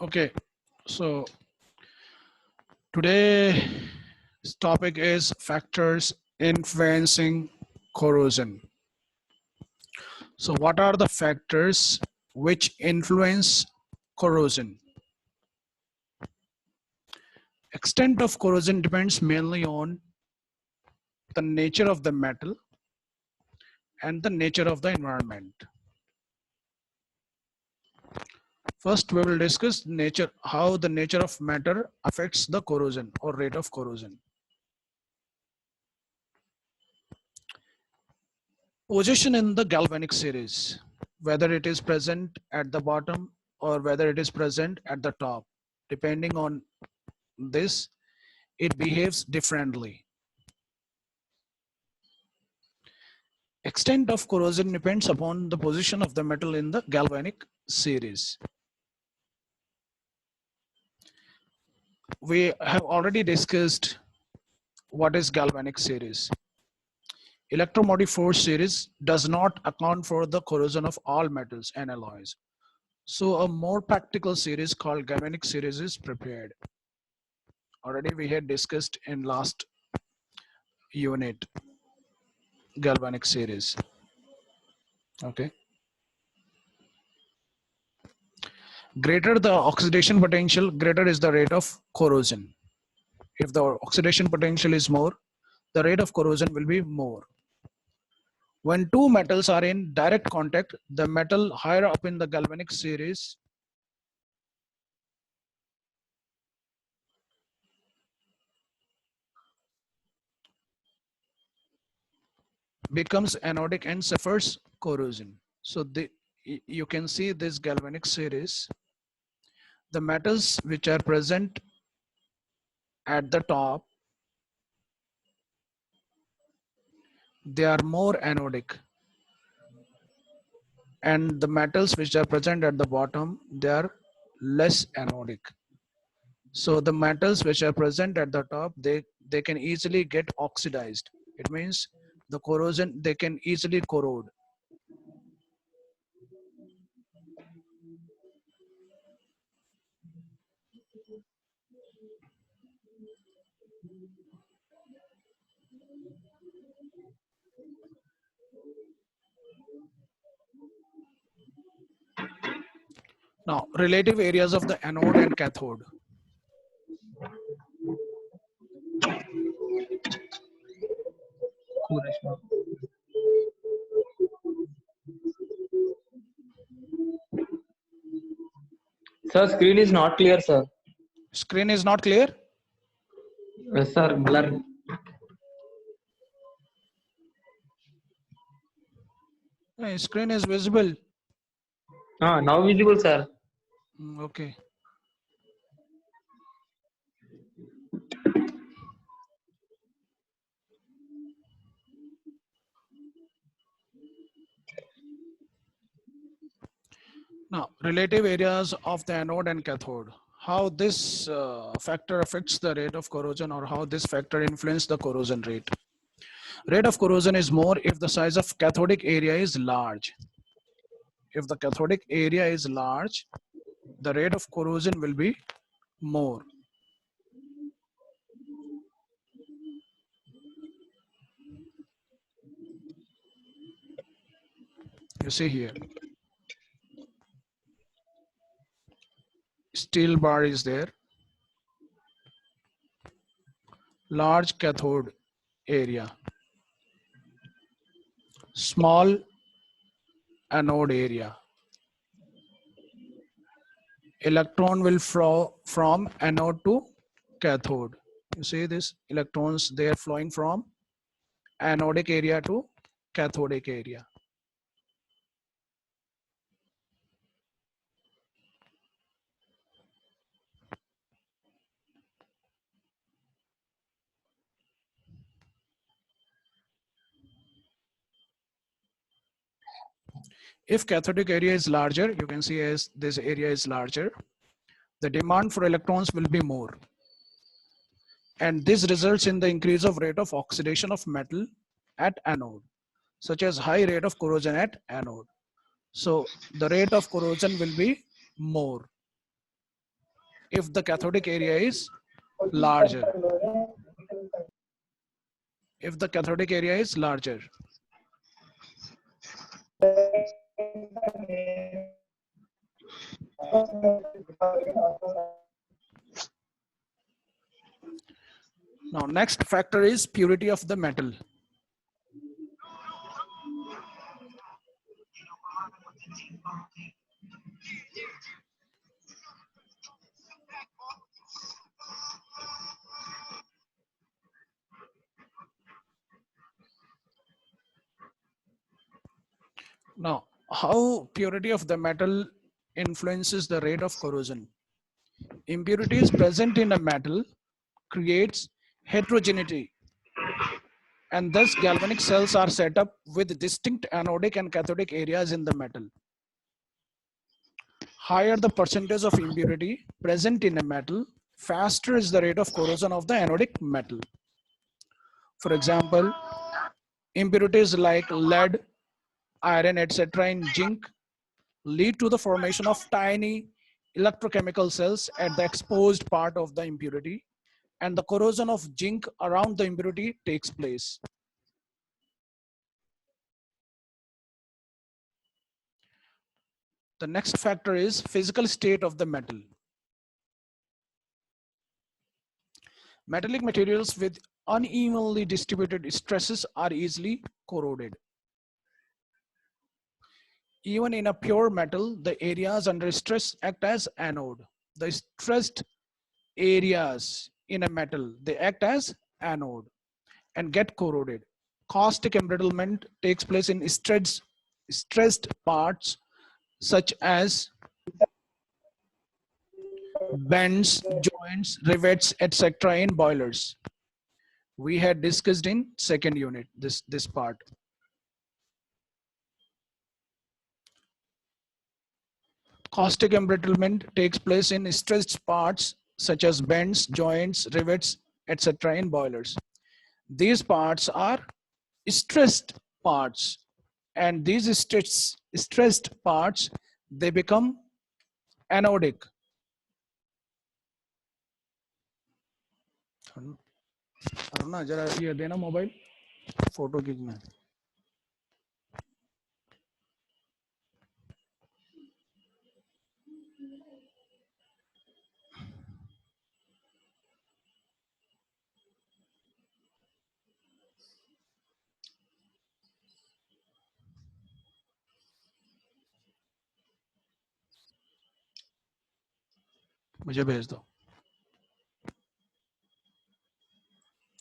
Okay, so today's topic is factors influencing corrosion. So what are the factors which influence corrosion? Extent of corrosion depends mainly on the nature of the metal and the nature of the environment. First, we will discuss how the nature of matter affects the corrosion or rate of corrosion. Position in the galvanic series, whether it is present at the bottom or whether it is present at the top, depending on this, it behaves differently. Extent of corrosion depends upon the position of the metal in the galvanic series. We have already discussed what is galvanic series. Electromotive force series does not account for the corrosion of all metals and alloys. So a more practical series called galvanic series is prepared. Already we had discussed in last unit galvanic series. Okay. Greater the oxidation potential, greater is the rate of corrosion. If the oxidation potential is more, the rate of corrosion will be more. When two metals are in direct contact, the metal higher up in the galvanic series becomes anodic and suffers corrosion. So you can see this galvanic series. The metals which are present at the top, they are more anodic, and the metals which are present at the bottom, they are less anodic. So the metals which are present at the top, they can easily get oxidized. It means the corrosion, they can easily corrode. Now, relative areas of the anode and cathode. Sir, screen is not clear, sir. Screen is not clear? Yes, sir, blur. Screen is visible. Now visible, sir. Okay. Now, relative areas of the anode and cathode. How this factor affects the rate of corrosion, or how this factor influences the corrosion rate. Rate of corrosion is more if the size of cathodic area is large. If the cathodic area is large, the rate of corrosion will be more. You see here, steel bar is there, large cathode area, small anode area. Electron will flow from anode to cathode. You see this electrons, they are flowing from anodic area to cathodic area. If cathodic area is larger, you can see as this area is larger, the demand for electrons will be more. And this results in the increase of rate of oxidation of metal at anode, such as high rate of corrosion at anode. So the rate of corrosion will be more if the cathodic area is larger. If the cathodic area is larger. Now, next factor is purity of the metal. Now, how purity of the metal influences the rate of corrosion? Impurities present in a metal creates heterogeneity, and thus galvanic cells are set up with distinct anodic and cathodic areas in the metal. Higher the percentage of impurity present in a metal, faster is the rate of corrosion of the anodic metal. For example, impurities like lead, iron, etc. in zinc lead to the formation of tiny electrochemical cells at the exposed part of the impurity, and the corrosion of zinc around the impurity takes place. The next factor is physical state of the metal. Metallic materials with unevenly distributed stresses are easily corroded. Even in a pure metal, the areas under stress act as anode. The stressed areas in a metal, they act as anode and get corroded. Caustic embrittlement takes place in stressed parts such as bends, joints, rivets, etc. in boilers. We had discussed in second unit this part. Caustic embrittlement takes place in stressed parts such as bends, joints, rivets, etc. in boilers. These parts are stressed parts, and these stressed parts, they become anodic. Aruna जरा ये देना mobile, photo खींचना है. मुझे भेज दो.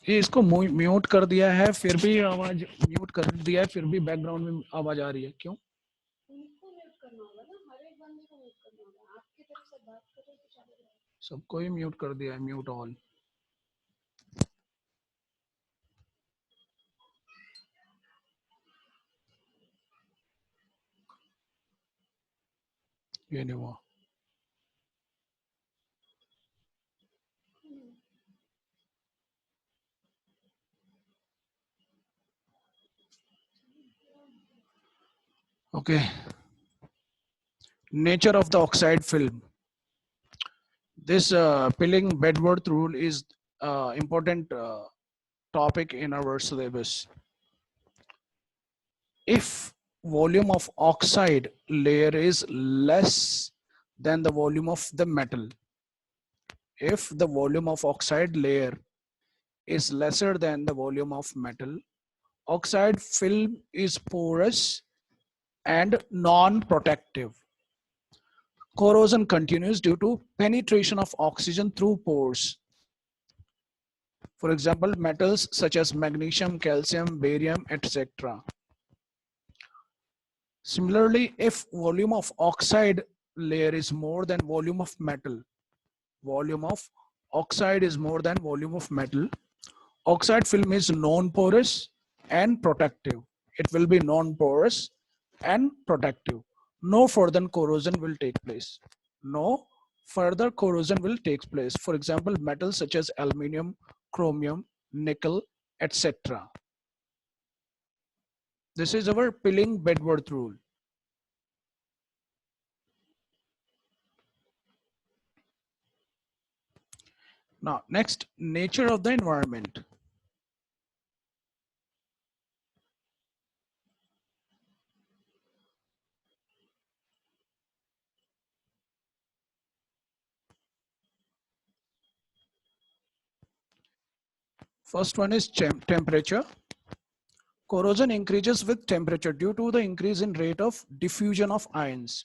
ये इसको म्यूट कर दिया है, फिर भी आवाज म्यूट कर दिया है, फिर भी बैकग्राउंड में आवाज आ रही है. क्यों? सबको ही म्यूट कर दिया है, म्यूट ऑल. ये नहीं हुआ. Okay. Nature of the oxide film. This Pilling Bedworth rule is important topic in our syllabus. If volume of oxide layer is less than the volume of the metal, if the volume of oxide layer is lesser than the volume of metal, oxide film is porous and non-protective. Corrosion continues due to penetration of oxygen through pores. For example, metals such as magnesium, calcium, barium, etc. Similarly, if volume of oxide layer is more than volume of metal, volume of oxide is more than volume of metal, oxide film is non-porous and protective. It will be non-porous and protective. No further corrosion will take place. No further corrosion will take place. For example, metals such as aluminium, chromium, nickel, etc. This is our Pilling-Bedworth rule. Now, next, nature of the environment. First one is temperature. Corrosion increases with temperature due to the increase in rate of diffusion of ions.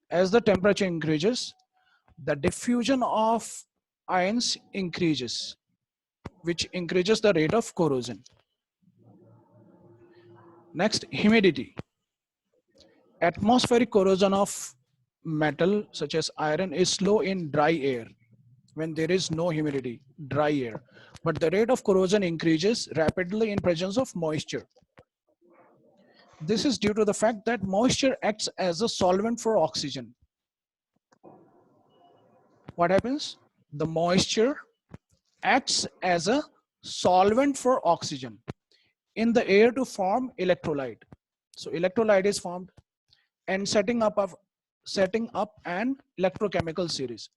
As the temperature increases, the diffusion of ions increases, which increases the rate of corrosion. Next, humidity. Atmospheric corrosion of metal such as iron is slow in dry air when there is no humidity, dry air. But the rate of corrosion increases rapidly in presence of moisture. This is due to the fact that moisture acts as a solvent for oxygen. What happens? The moisture acts as a solvent for oxygen in the air to form electrolyte. So electrolyte is formed and setting up an electrochemical series.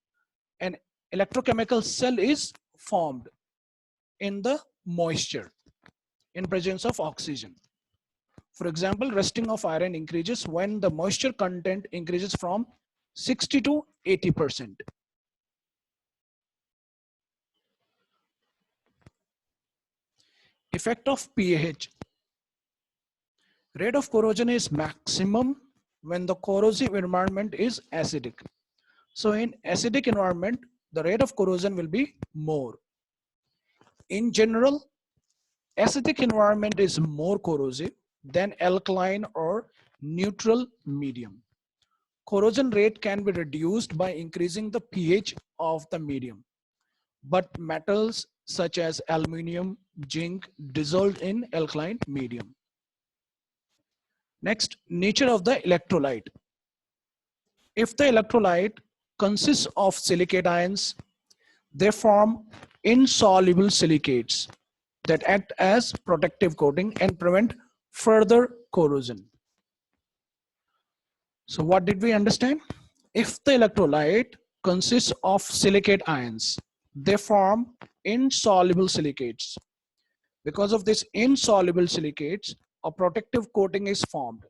An electrochemical cell is formed in the moisture in presence of oxygen. For example, rusting of iron increases when the moisture content increases from 60 to 80%. Effect of pH. Rate of corrosion is maximum when the corrosive environment is acidic. So in acidic environment, the rate of corrosion will be more. In general, acidic environment is more corrosive than alkaline or neutral medium. Corrosion rate can be reduced by increasing the pH of the medium, but metals such as aluminium, zinc dissolve in alkaline medium. Next, nature of the electrolyte. If the electrolyte consists of silicate ions, they form insoluble silicates that act as protective coating and prevent further corrosion. So what did we understand? If the electrolyte consists of silicate ions, they form insoluble silicates. Because of this insoluble silicates, a protective coating is formed,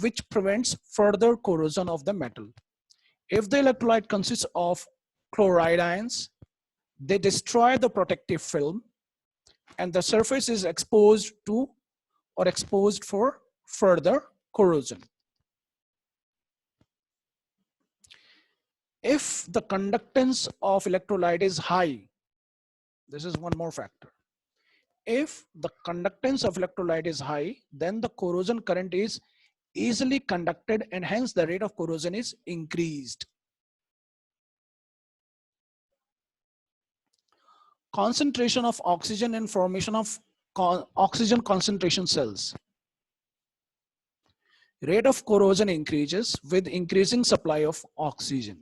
which prevents further corrosion of the metal. If the electrolyte consists of chloride ions, they destroy the protective film and the surface is exposed to or exposed for further corrosion. If the conductance of electrolyte is high, this is one more factor. If the conductance of electrolyte is high, then the corrosion current is easily conducted and hence the rate of corrosion is increased. Concentration of oxygen and formation of oxygen concentration cells. Rate of corrosion increases with increasing supply of oxygen.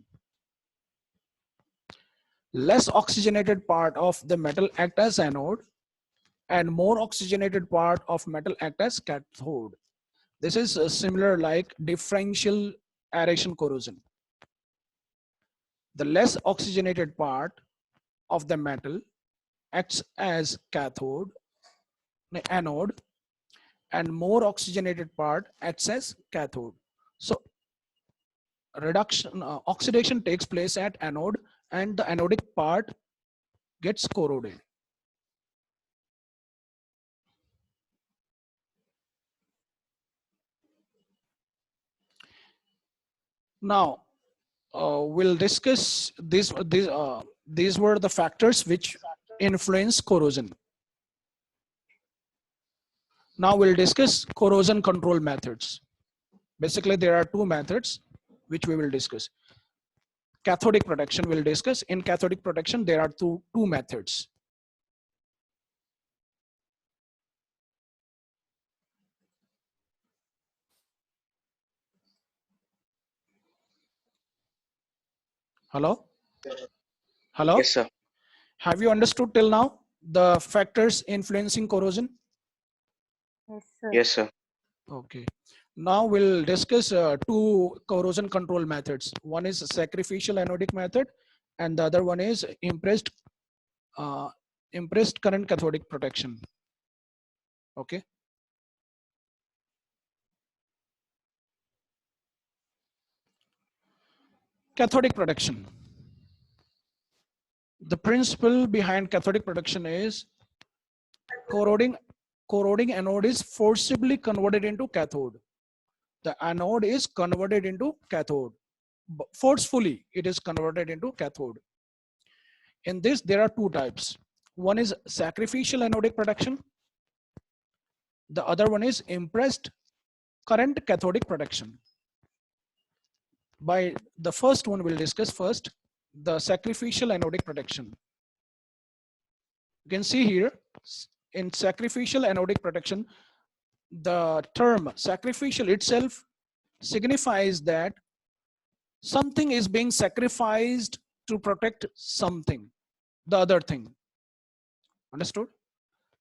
Less oxygenated part of the metal act as anode and more oxygenated part of metal act as cathode. This is similar like differential aeration corrosion. The less oxygenated part of the metal acts as anode, and more oxygenated part acts as cathode. So oxidation takes place at anode and the anodic part gets corroded. Now, we'll discuss these were the factors which influence corrosion. Now we'll discuss corrosion control methods. Basically, there are two methods which we will discuss. Cathodic protection we'll discuss. In cathodic protection, there are two methods. Hello? Hello? Yes, sir. Have you understood till now the factors influencing corrosion? Yes, sir. Yes, sir. Okay. Now we'll discuss two corrosion control methods. One is sacrificial anodic method, and the other one is impressed current cathodic protection. Okay. Cathodic protection. The principle behind cathodic protection is corroding anode is forcibly converted into cathode. The anode is converted into cathode. Forcefully, it is converted into cathode. In this, there are two types. One is sacrificial anodic protection. The other one is impressed current cathodic protection. By the first one, we'll discuss first the sacrificial anodic protection. You can see here in sacrificial anodic protection, the term sacrificial itself signifies that something is being sacrificed to protect something, the other thing. Understood?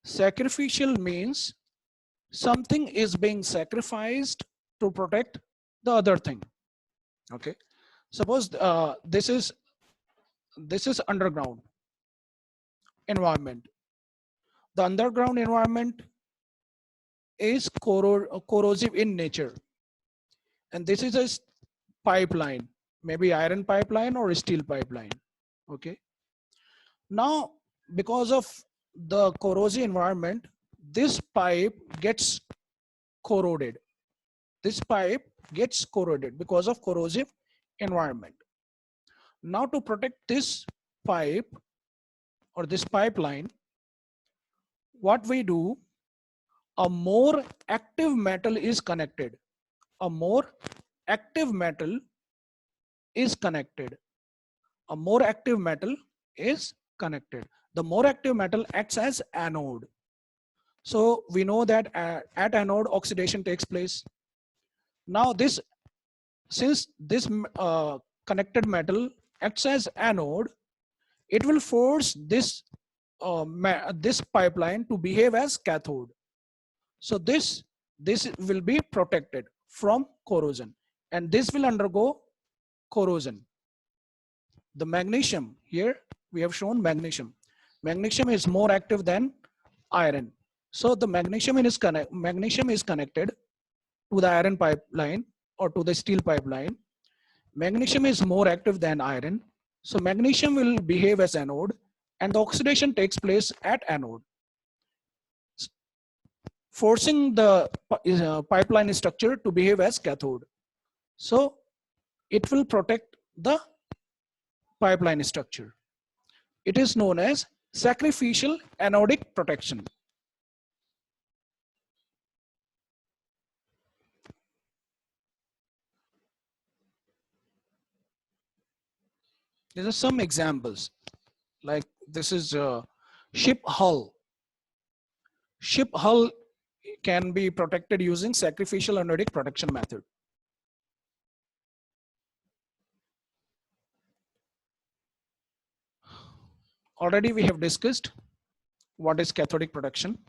Sacrificial means something is being sacrificed to protect the other thing. Okay. Suppose this is underground environment. The underground environment is corrosive in nature, and this is a pipeline, maybe iron pipeline or steel pipeline. Okay. Now, because of the corrosive environment, this pipe gets corroded. This pipe gets corroded because of corrosive environment. Now, to protect this pipe or this pipeline, what we do, a more active metal is connected. A more active metal is connected. A more active metal is connected. The more active metal acts as anode. So we know that at anode oxidation takes place. Now since this connected metal acts as anode, it will force this pipeline to behave as cathode. So this will be protected from corrosion, and this will undergo corrosion. The magnesium, here we have shown magnesium. Magnesium is more active than iron. So the magnesium is connected to the iron pipeline or to the steel pipeline. Magnesium is more active than iron. So magnesium will behave as anode, and the oxidation takes place at anode, forcing the pipeline structure to behave as cathode. So it will protect the pipeline structure. It is known as sacrificial anodic protection. There are some examples, like this is a ship hull. Ship hull can be protected using sacrificial anodic protection method. Already we have discussed what is cathodic protection.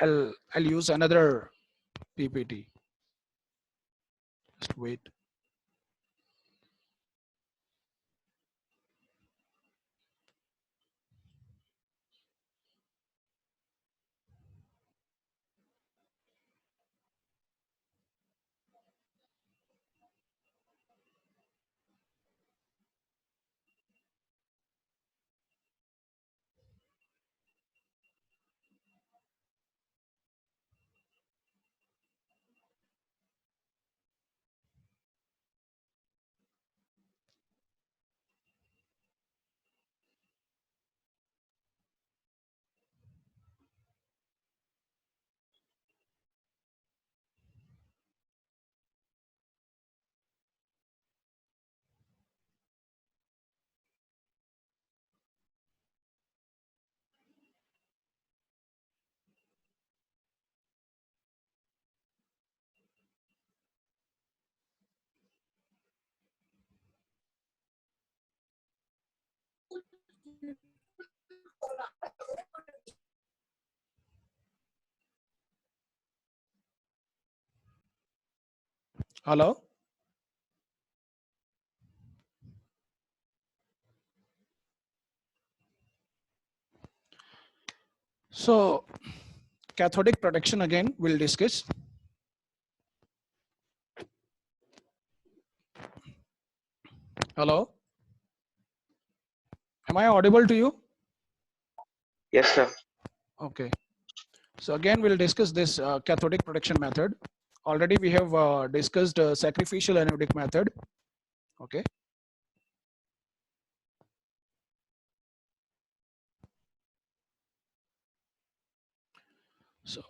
I'll use another PPT. Just wait. Hello? So cathodic protection again we'll discuss. Hello? Am I audible to you? Yes, sir. Okay. So again, we'll discuss this cathodic protection method. Already we have discussed sacrificial anodic method. Okay. So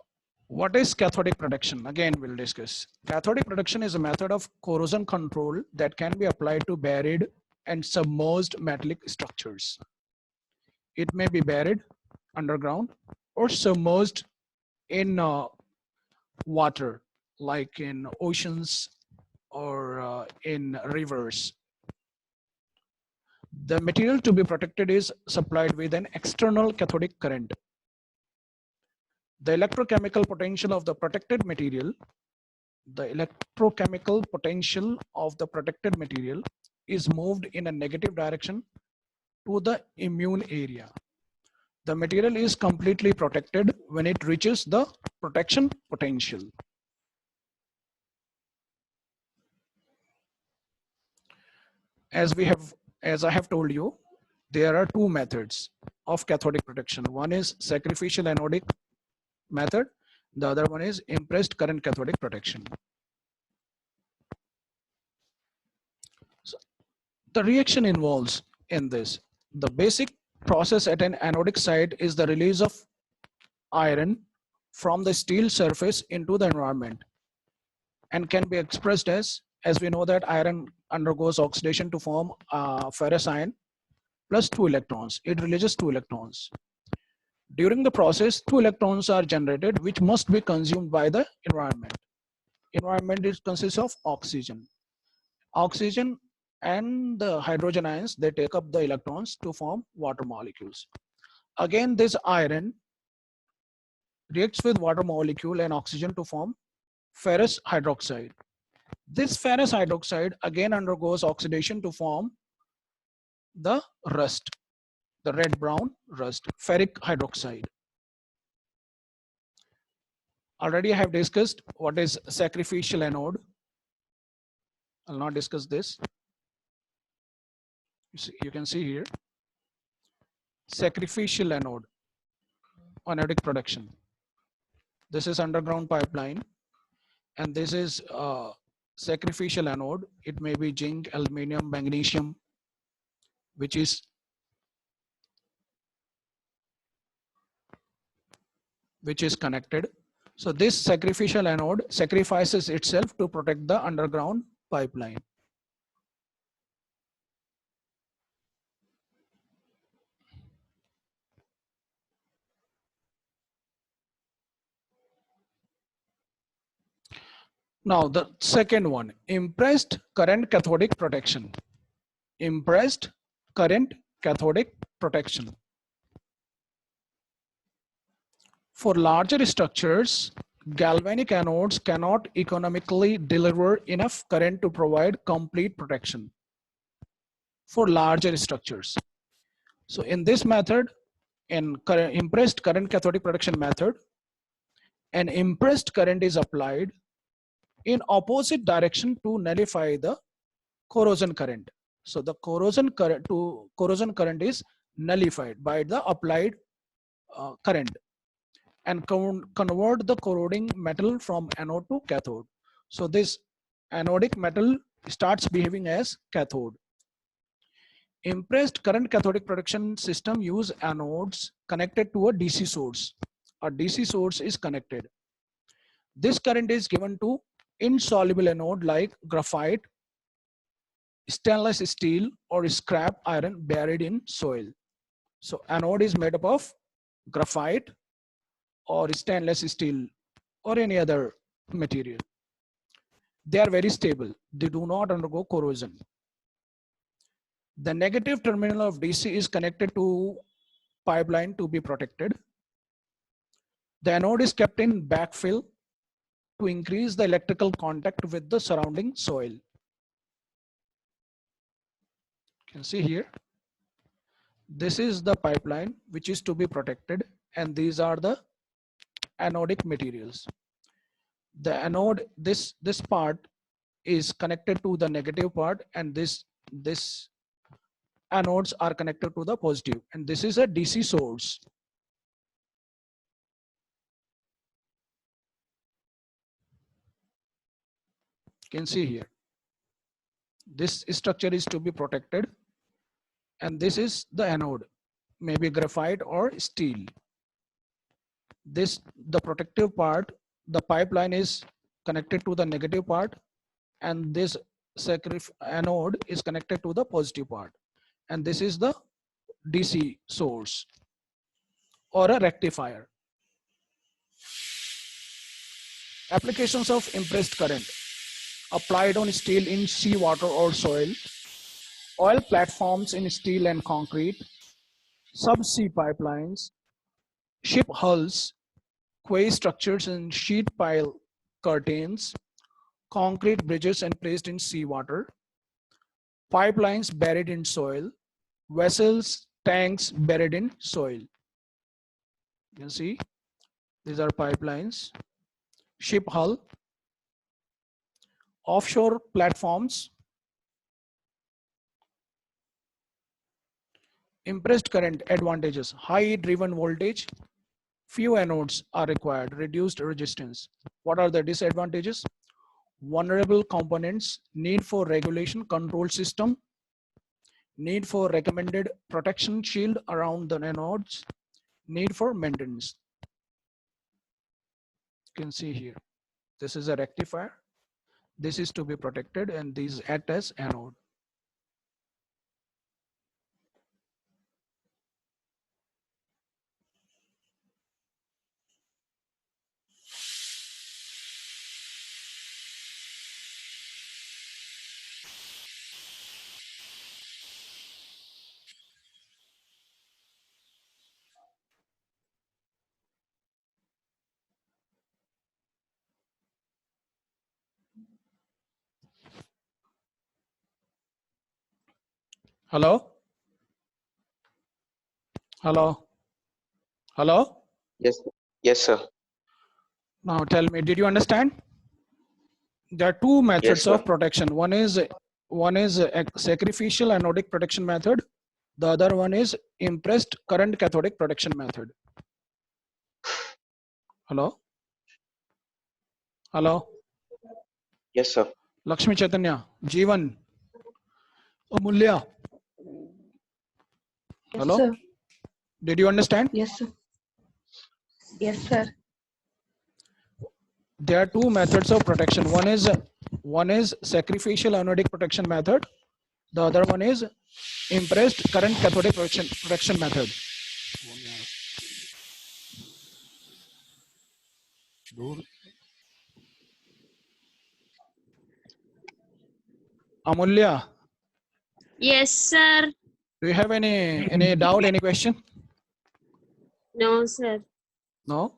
what is cathodic protection? Again, we'll discuss. Cathodic protection is a method of corrosion control that can be applied to buried and submerged metallic structures. It may be buried underground or submerged in water, like in oceans or in rivers. The material to be protected is supplied with an external cathodic current. The electrochemical potential of the protected material, is moved in a negative direction to the immune area. The material is completely protected when it reaches the protection potential. As I have told you, there are two methods of cathodic protection. One is sacrificial anodic method. The other one is impressed current cathodic protection. So the reaction involves in this. The basic process at an anodic site is the release of iron from the steel surface into the environment and can be expressed as we know that iron undergoes oxidation to form ferrous ion plus 2 electrons. It releases 2 electrons. During the process, 2 electrons are generated, which must be consumed by the environment. Environment consists of oxygen. Oxygen and the hydrogen ions, they take up the electrons to form water molecules. Again, this iron reacts with water molecule and oxygen to form ferrous hydroxide. This ferrous hydroxide again undergoes oxidation to form the rust, the red-brown rust, ferric hydroxide. Already I have discussed what is sacrificial anode. I'll not discuss this. You can see here, sacrificial anode, anodic production. This is underground pipeline, and this is sacrificial anode. It may be zinc, aluminium, magnesium, which is connected. So this sacrificial anode sacrifices itself to protect the underground pipeline. Now the second one, impressed current cathodic protection. Impressed current cathodic protection. For larger structures, galvanic anodes cannot economically deliver enough current to provide complete protection for larger structures. So in this method, in impressed current cathodic protection method, an impressed current is applied in opposite direction to nullify the corrosion current. So the corrosion current is nullified by the applied current and convert the corroding metal from anode to cathode. So this anodic metal starts behaving as cathode. Impressed current cathodic protection system use anodes connected to a DC source. A DC source is connected. This current is given to insoluble anode like graphite, stainless steel, or scrap iron buried in soil. So anode is made up of graphite or stainless steel or any other material. They are very stable. They do not undergo corrosion. The negative terminal of DC is connected to pipeline to be protected. The anode is kept in backfill to increase the electrical contact with the surrounding soil. You can see here, this is the pipeline which is to be protected, and these are the anodic materials. The anode, this part is connected to the negative part, and this anodes are connected to the positive, and this is a DC source. You can see here, this structure is to be protected, and this is the anode, maybe graphite or steel. This, the protective part, the pipeline is connected to the negative part, and this anode is connected to the positive part, and this is the DC source or a rectifier. Applications of impressed current applied on steel in seawater or soil, oil platforms in steel and concrete, subsea pipelines, ship hulls, quay structures in sheet pile curtains, concrete bridges and placed in seawater, pipelines buried in soil, vessels, tanks buried in soil. You can see these are pipelines, ship hull, offshore platforms. Impressed current advantages: high driven voltage, few anodes are required, reduced resistance. What are the disadvantages? Vulnerable components, need for regulation control system, need for recommended protection shield around the anodes, need for maintenance. You can see here, this is a rectifier, this is to be protected, and these act as anode. Hello? Hello? Hello? Yes. Yes, sir. Now tell me, did you understand? There are two Yes, methods sir. of protection. One is a sacrificial anodic protection method. The other one is impressed current cathodic protection method. Hello? Hello? Yes, sir. Lakshmi Chaitanya, Jeevan, Amulya. Yes, Hello? sir. Did you understand? Yes, sir. Yes, sir. There are two methods of protection. One is sacrificial anodic protection method. The other one is impressed current cathodic protection method. Amulya, Yes, sir. do you have any doubt, any question? No, sir. No?